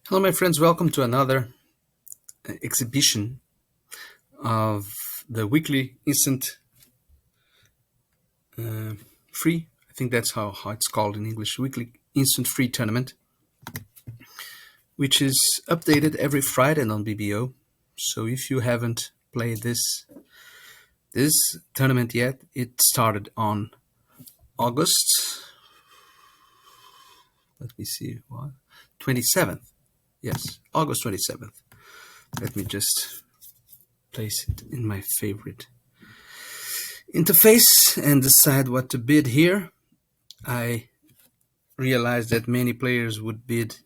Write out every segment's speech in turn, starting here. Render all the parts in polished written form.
Hello, my friends. Welcome to another exhibition of the weekly instant uh, free. I think that's how it's called in English. Weekly instant free tournament, which is updated every Friday on BBO. So if you haven't played this tournament yet, it started on August. Let me see, what 27th? Yes, August 27th. Let me just place it in my favorite interface and decide what to bid here. I realized that many players would bid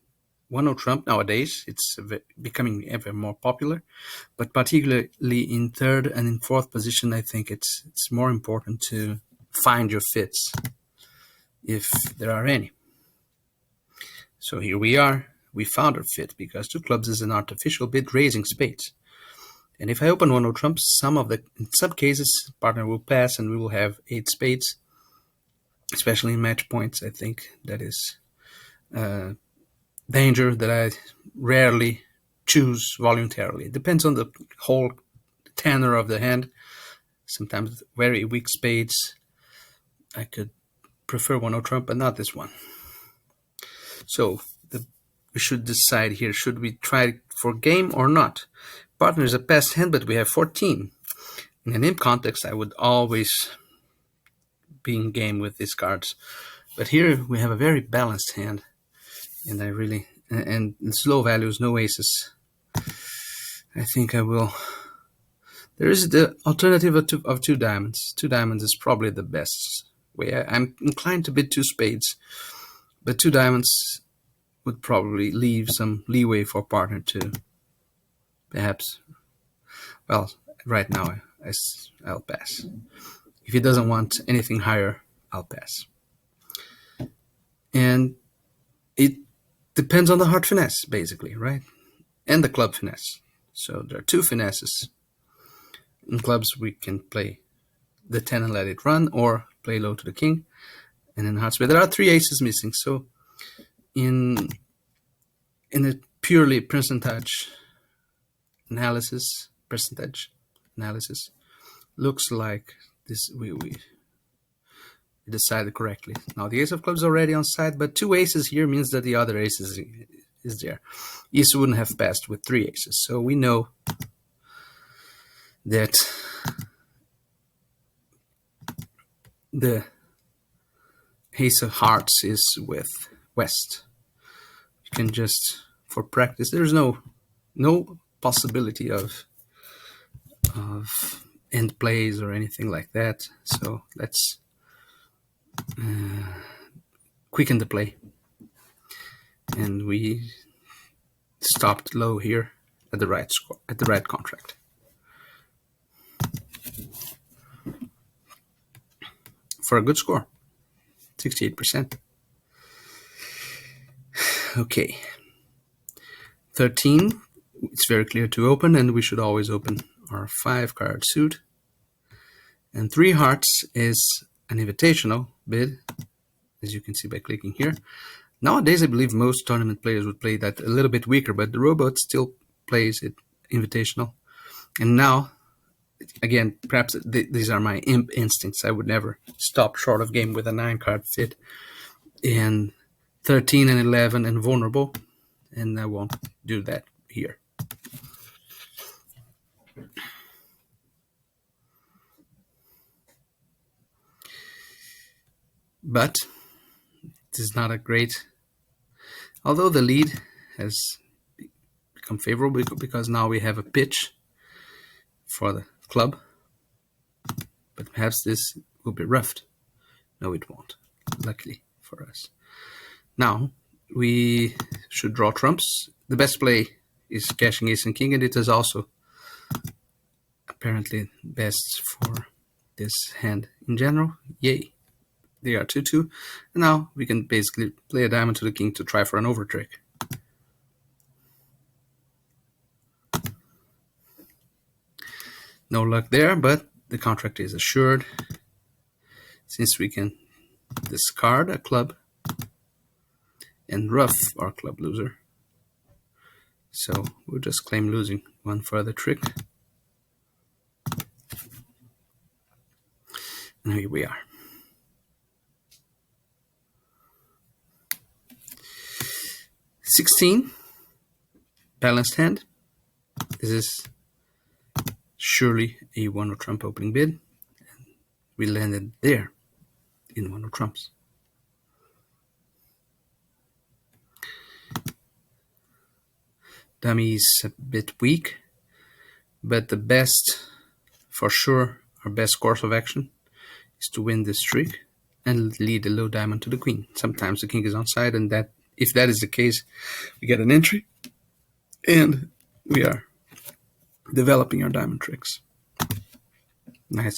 One Trump nowadays. It's becoming ever more popular, but particularly in third and in fourth position, I think it's more important to find your fits, if there are any. So here we are. We found our fit because two clubs is an artificial bid raising spades. And if I open One Trump, in some cases, partner will pass and we will have 8 spades, especially in match points. I think that is danger that I rarely choose voluntarily. It depends on the whole tenor of the hand. Sometimes very weak spades, I could prefer One Trump, but not this one. So we should decide here, should we try for game or not? Partner is a passed hand, but we have 14. In an imp context, I would always be in game with these cards. But here we have a very balanced hand, and and slow values, no aces. I think I will. There is the alternative of two diamonds. Two diamonds is probably the best way. I'm inclined to bid 2 spades, but 2 diamonds would probably leave some leeway for partner to perhaps. Well, right now I'll pass. If he doesn't want anything higher, I'll pass. And it depends on the heart finesse, basically, right? And the club finesse. So there are 2 finesses. In clubs, we can play the 10 and let it run, or play low to the king. And in hearts, there are 3 aces missing. So in a purely percentage analysis, looks like this we decided correctly. Now the ace of clubs already on side, but 2 aces here means that the other ace is there. Ace wouldn't have passed with 3 aces, so we know that the ace of hearts is with West. You can just, for practice, there's no possibility of end plays or anything like that. So let's quicken the play. And we stopped low here at the right score, at the right contract. For a good score, 68%. Okay. 13, it's very clear to open, and we should always open our 5-card suit. And 3 hearts is an invitational bid, as you can see by clicking here. Nowadays, I believe most tournament players would play that a little bit weaker, but the robot still plays it invitational. And now, again, perhaps these are my imp instincts. I would never stop short of game with a 9-card fit. And 13 and 11 and vulnerable, and I won't do that here. But it is not a great, although the lead has become favorable because now we have a pitch for the club, but perhaps this will be roughed. No, it won't, luckily for us. Now we should draw trumps. The best play is cashing ace and king, and it is also apparently best for this hand in general. Yay. They are 2-2. And now we can basically play a diamond to the king to try for an over trick. No luck there, but the contract is assured, since we can discard a club and ruff our club loser. So we'll just claim losing one further trick. And here we are. $16, balanced hand. This is surely a one of trump opening bid. We landed there in one of trumps. Dummy is a bit weak, but the best, for sure, our best course of action is to win this trick and lead the low diamond to the queen. Sometimes the king is onside, and that, if that is the case, we get an entry, and we are developing our diamond tricks. Not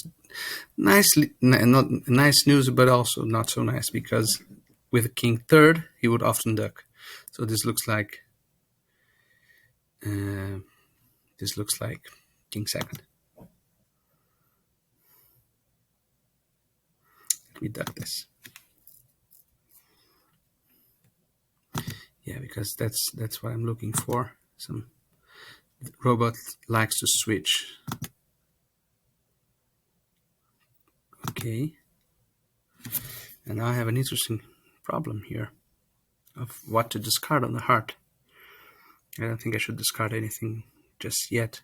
nice news, but also not so nice, because with a king third, he would often duck. So this looks like king second. Let me duck this. Yeah, because that's what I'm looking for. Some robot likes to switch. Okay. And now I have an interesting problem here of what to discard on the heart. I don't think I should discard anything just yet.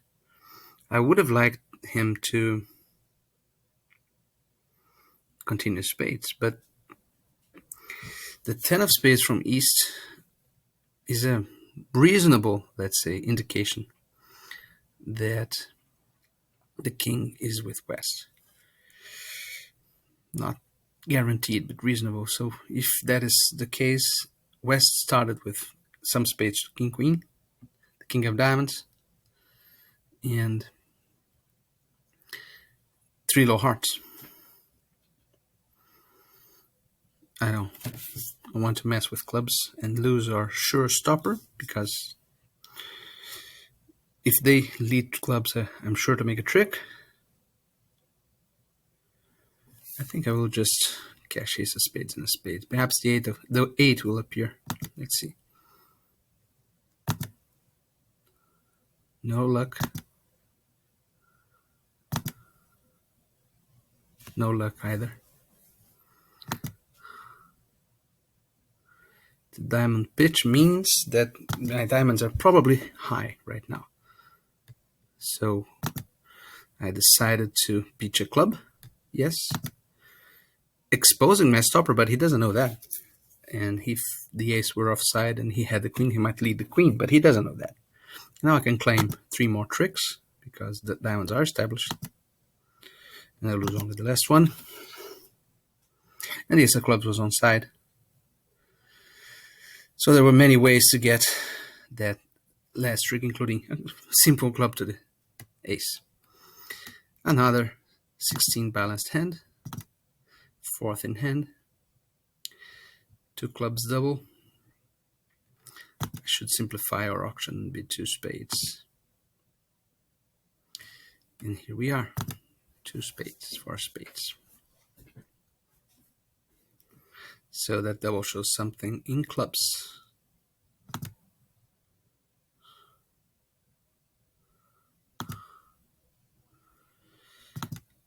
I would have liked him to continue spades, but the 10 of spades from east is a reasonable, let's say, indication that the king is with west. Not guaranteed, but reasonable. So if that is the case, west started with some spades to king queen, the king of diamonds, and 3 low hearts. I don't want to mess with clubs and lose our sure stopper, because if they lead to clubs, I'm sure to make a trick. I think I will just cash ace of spades and a spade. Perhaps the 8 will appear. Let's see. No luck. No luck either. The diamond pitch means that my diamonds are probably high right now. So I decided to pitch a club. Yes. Exposing my stopper, but he doesn't know that. And if the ace were offside and he had the queen, he might lead the queen, but he doesn't know that. Now I can claim 3 more tricks because the diamonds are established. And I lose only the last one. And the ace of clubs was onside. So there were many ways to get that last trick, including a simple club to the ace. Another 16 balanced hand, 4th in hand, 2 clubs double. I should simplify our auction and bid 2 spades. And here we are, 2 spades, 4 spades. So that double shows something in clubs.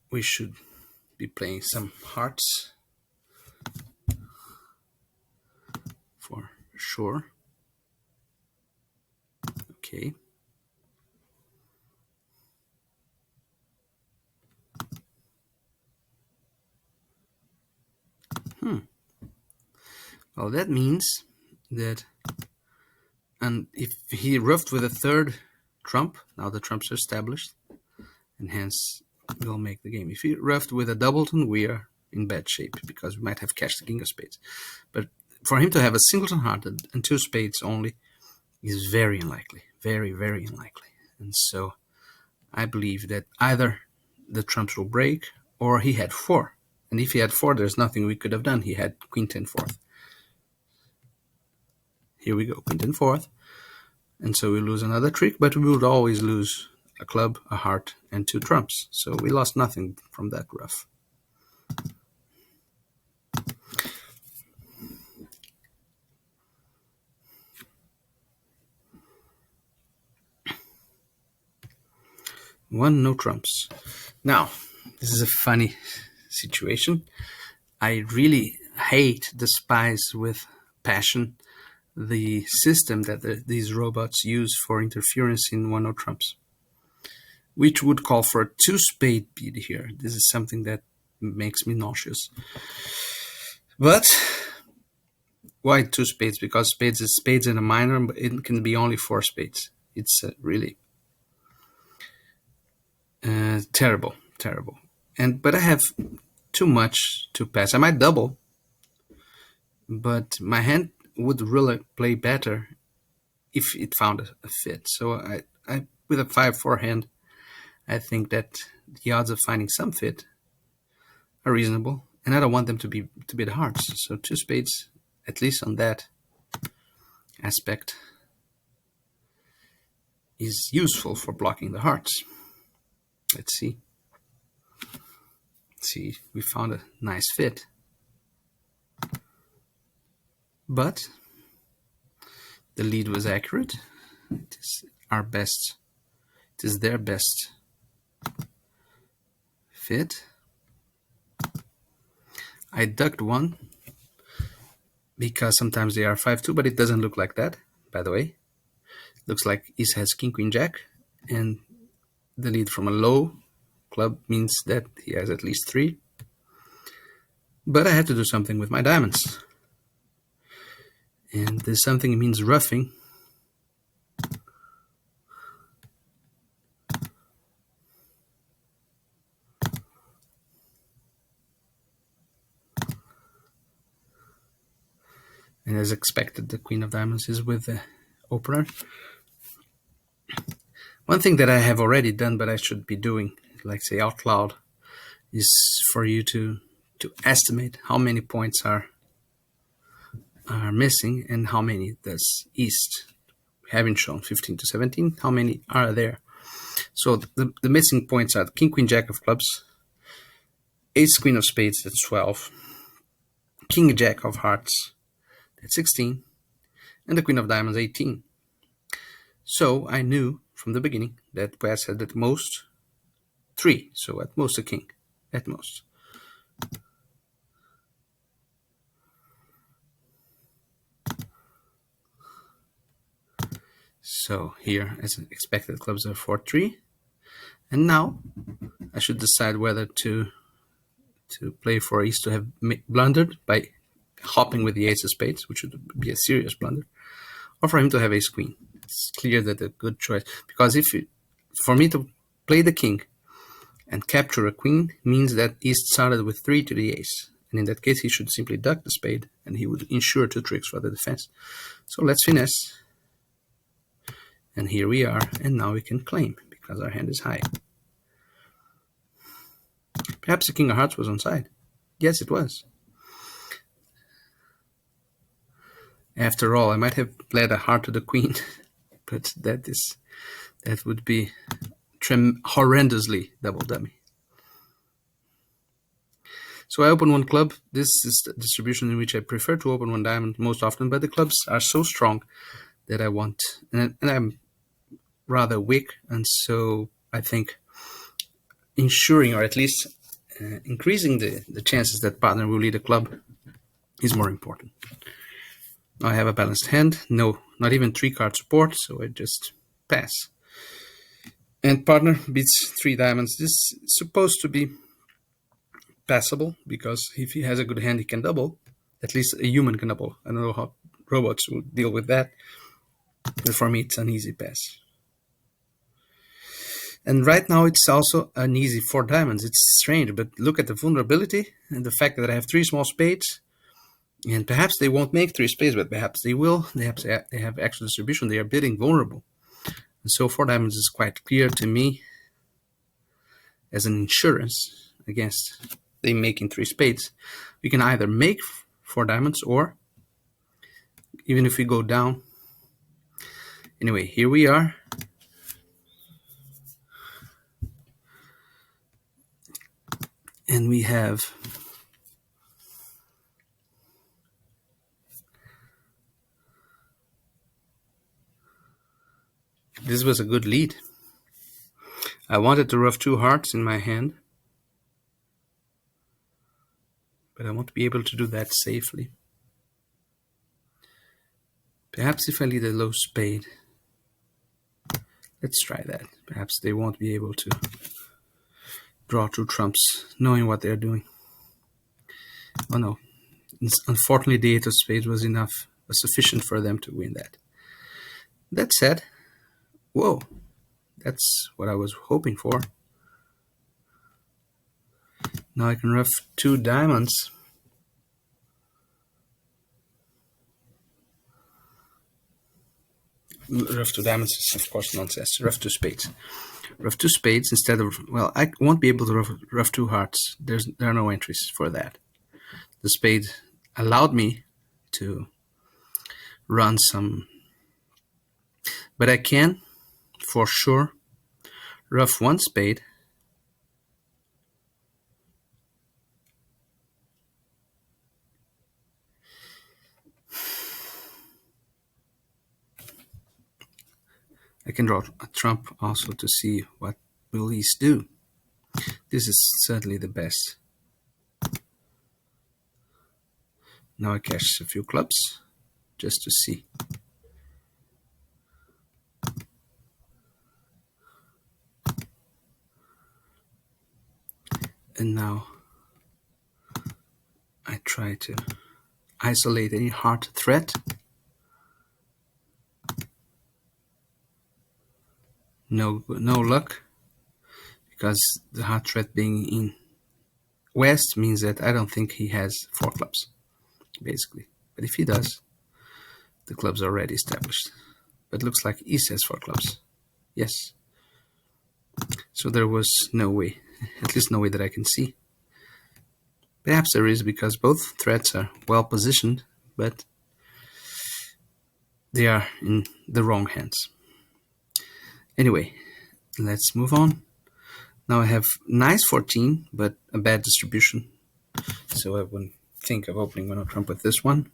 We should be playing some hearts for sure. Okay. Well, that means that, and if he ruffed with a 3rd trump, now the trumps are established, and hence we'll make the game. If he ruffed with a doubleton, we are in bad shape because we might have cashed the king of spades. But for him to have a singleton heart and 2 spades only is very unlikely, very, very unlikely. And so I believe that either the trumps will break or he had 4. And if he had 4, there's nothing we could have done. He had queen 10 4th. Here we go, queen 10 4th. And so we lose another trick, but we would always lose a club, a heart, and 2 trumps. So we lost nothing from that ruff. 1, no trumps. Now, this is a funny situation. I really hate, despise with passion the system that these robots use for interference in 1, no trumps, which would call for a 2 spade beat here. This is something that makes me nauseous. But why 2 spades? Because spades is spades in a minor, but it can be only 4 spades. It's really terrible. But I have too much to pass. I might double, but my hand would really play better if it found a fit. So I with a 5-4 hand, I think that the odds of finding some fit are reasonable, and I don't want them to be the hearts. So 2 spades, at least on that aspect, is useful for blocking the hearts. Let's see. See, we found a nice fit. But the lead was accurate. It is our best. It is their best fit. I ducked 1 because sometimes they are 5-2, but it doesn't look like that, by the way. It looks like Ace has King, Queen, Jack, and the lead from a low club means that he has at least 3. But I had to do something with my diamonds. And this something means roughing. And as expected, the Queen of Diamonds is with the opener. One thing that I have already done, but I should be doing, like say out loud, is for you to estimate how many points are missing and how many does East, having shown 15 to 17, how many are there. So the missing points are King, Queen, Jack of clubs, Ace, Queen of spades, that's 12, King, Jack of hearts, that's 16, and the Queen of diamonds, 18. So I knew from the beginning that West had at most 3, so at most a king, at most. So here, as expected, clubs are 4-3, and now I should decide whether to play for Ace to have blundered by hopping with the Ace of spades, which would be a serious blunder, or for him to have Ace Queen. It's clear that a good choice, because for me to play the king and capture a queen means that East started with 3 to the ace, and in that case he should simply duck the spade and he would ensure 2 tricks for the defense. So let's finesse, and here we are, and now we can claim because our hand is high. Perhaps the King of Hearts was on side. Yes, it was. After all, I might have led a heart to the queen, but that would be horrendously double dummy. So I open 1 club. This is the distribution in which I prefer to open 1 diamond most often, but the clubs are so strong that I want, and I'm rather weak, and so I think ensuring, or at least increasing the chances that partner will lead a club is more important. Now I have a balanced hand, no, not even 3-card support, so I just pass. And partner beats 3 diamonds. This is supposed to be passable, because if he has a good hand, he can double. At least a human can double. I don't know how robots will deal with that, but for me it's an easy pass. And right now it's also an easy 4 diamonds. It's strange, but look at the vulnerability and the fact that I have 3 small spades, and perhaps they won't make 3 spades, but perhaps they will. They have actual distribution. They are bidding vulnerable. And so 4 diamonds is quite clear to me as an insurance against they making 3 spades. We can either make 4 diamonds, or even if we go down. Anyway, here we are. And we have this was a good lead. I wanted to ruff 2 hearts in my hand, but I want to be able to do that safely. Perhaps if I lead a low spade. Let's try that. Perhaps they won't be able to draw 2 trumps, knowing what they're doing. Oh no. Unfortunately, the 8 of spades was sufficient for them to win that. That said, whoa, that's what I was hoping for. Now I can ruff 2 diamonds. Ruff 2 diamonds is of course nonsense. Ruff 2 spades. Ruff 2 spades instead of, well, I won't be able to ruff 2 hearts. There are no entries for that. The spade allowed me to run some, but I can for sure ruff 1 spade I can draw a trump also to see what will these do. This is certainly the best. Now I cash a few clubs just to see. And now I try to isolate any heart threat. No luck, because the heart threat being in west means that I don't think he has 4 clubs, basically. But if he does, the clubs are already established. But it looks like east has 4 clubs. Yes. So there was no way, at least no way that I can see. Perhaps there is, because both threats are well positioned, but they are in the wrong hands. Anyway, let's move on. Now I have nice 14, but a bad distribution. So I wouldn't think of opening one trump with this one.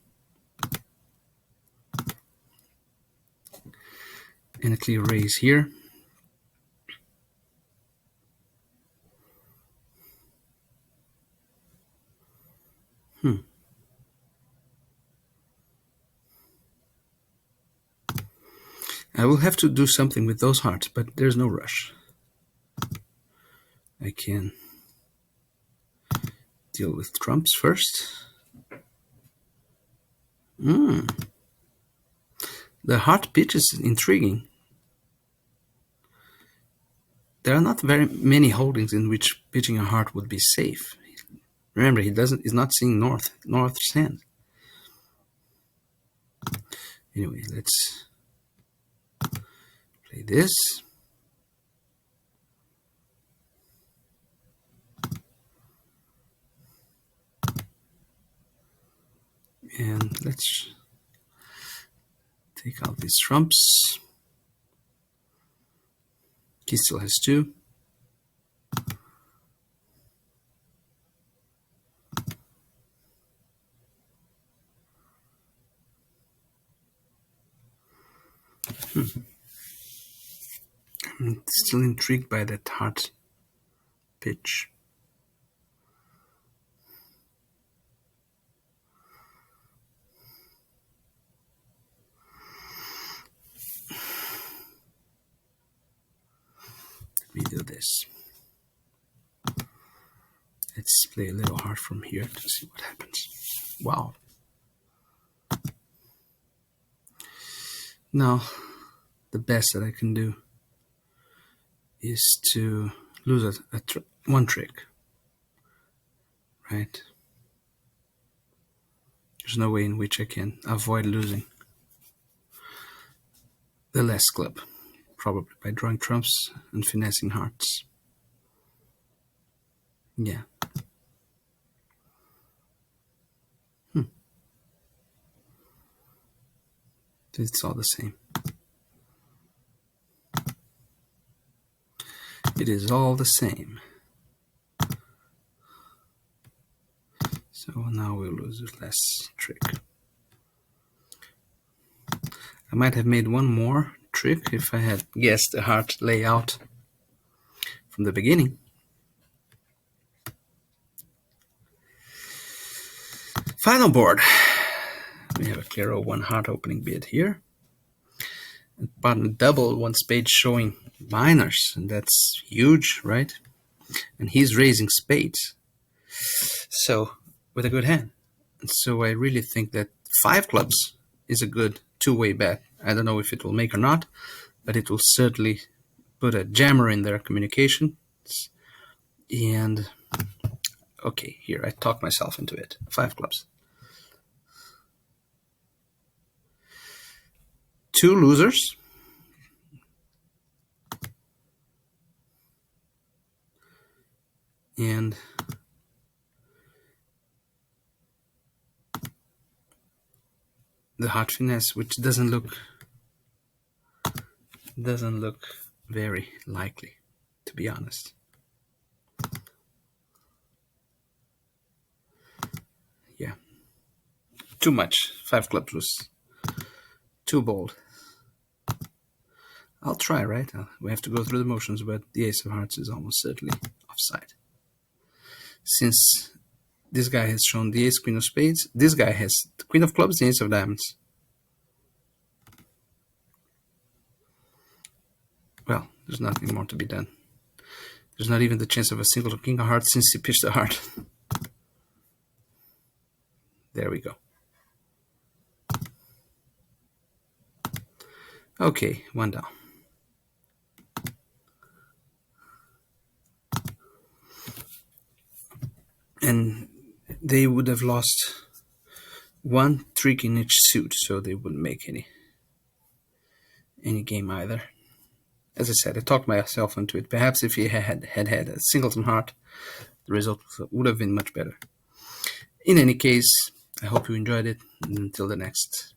And a clear raise here. I will have to do something with those hearts, but there's no rush. I can deal with trumps first. The heart pitch is intriguing. There are not very many holdings in which pitching a heart would be safe. Remember, he's not seeing north's hand. Anyway, let's play this. And let's take out these trumps. He still has 2. I'm still intrigued by that heart pitch. Let me do this. Let's play a little heart from here to see what happens. Wow. Now, the best that I can do is to lose one trick, right? There's no way in which I can avoid losing the last club, probably by drawing trumps and finessing hearts. Yeah. It's all the same. It is all the same. So now we'll lose this last trick. I might have made one more trick if I had guessed the heart layout. from the beginning. Final board. We have a Claro 1 heart opening bid here. And button double, 1 spade showing minors, and that's huge, right? And he's raising spades. So, with a good hand. And so I really think that 5 clubs is a good two-way bet. I don't know if it will make or not, but it will certainly put a jammer in their communication. And, okay, here, I talked myself into it. 5 clubs. 2 losers. And the heart finesse, which doesn't look very likely, to be honest. Yeah, too much. 5 clubs was too bold. I'll try, right? We have to go through the motions, but the ace of hearts is almost certainly offside. Since this guy has shown the ace, queen of spades, this guy has the queen of clubs, the ace of diamonds. Well, there's nothing more to be done. There's not even the chance of a single king of hearts since he pitched the heart. There we go. Okay, 1 down. And they would have lost 1 trick in each suit, so they wouldn't make any game either. As I said, I talked myself into it. Perhaps if he had a singleton heart, the result would have been much better. In any case, I hope you enjoyed it. Until the next